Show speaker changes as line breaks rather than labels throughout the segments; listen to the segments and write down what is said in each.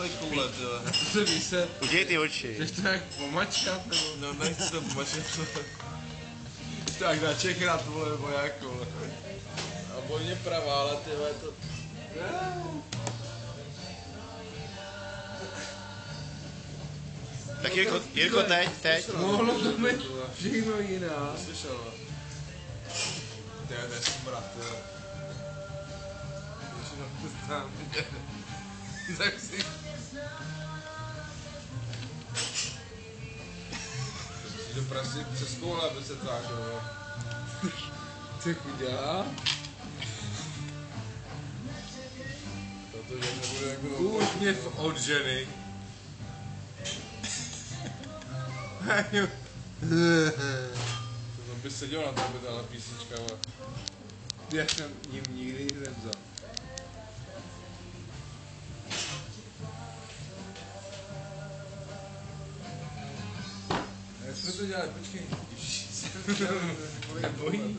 tvoje koule, tyhle.
To se ví se,
Udělej ty oči.
že to jak pomačkat, nebo...
No nechci to pomačkat.
Tak na Čechrát, vole, nebo jak, vole.
A bojně pravá, ale tyhle to...
Tak Jirko, teď.
Mohlo to být všechno jiná.
Slyšel, to je smrad, tyhle.
Tak si...
Do prasy přes koule, aby se tak, jo.
Ty chudá.
Protože nebude jako...
Úsměv od ženy.
To by seděl na tebe tahle písnička, ale...
Já jsem jim nikdy nevzal.
Jak jsme to dělali, počkej.
Nebojí?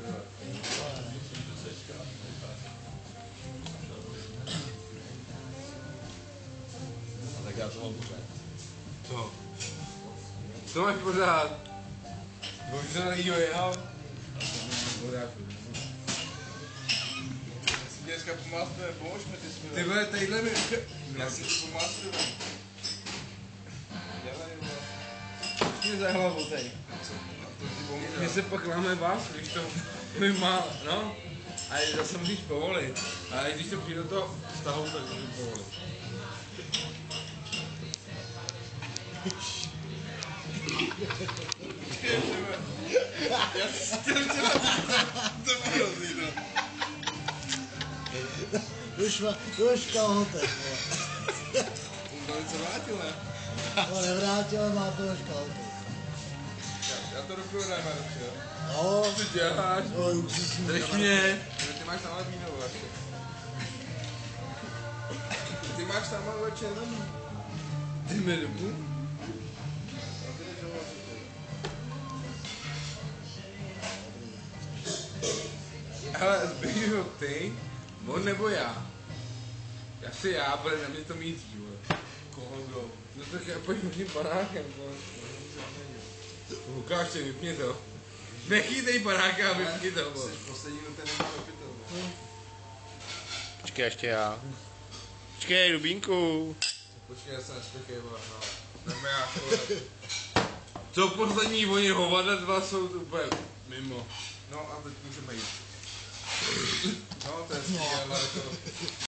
Tak já to mám pořád.
Co? To máš pořád. Možná jo, já.
Dneska pomástujeme, pomož mi ty jsme.
Ty vole, tadyhle mi...
Já si to pomástujeme. Dělej, vole.
Mě za hlavou tady. My se pak láme vás, když to my má, no. A zase musíš povolit. Ale když to přijde do toho vztahu, tak můžu povolit.
Já si chtěl dělat. To bylo hrozný, no.
Už kalhotek,
On to něco vrátil, ne?
no nevrátil, má to už kalhotek.
Já to doprodám, dobře, jo.
No,
Co děláš?
no, už
Drž mě.
Ty máš tamhle víno, vlastně. Ty máš tamhle červený.
Ty mi dobu? Hele, zbývají ty, on nebo já. Asi já, bude na mě to mít vole.
Koho kdo?
No tak já pojď možným panákem, vole. Lukáš, vypni to. Nechytej panáka a vypni to, vole.
Jsi poslední, kdo ten nemá opitel.
Počkej, ještě já. Počkej, Rubínku.
Počkej, já se nespěchej, vole, no. Jdeme já, vole.
Co poslední, oni hovada dva jsou tu úplně mimo.
No a teď můžeme jít. No, to je skvělé, ale to...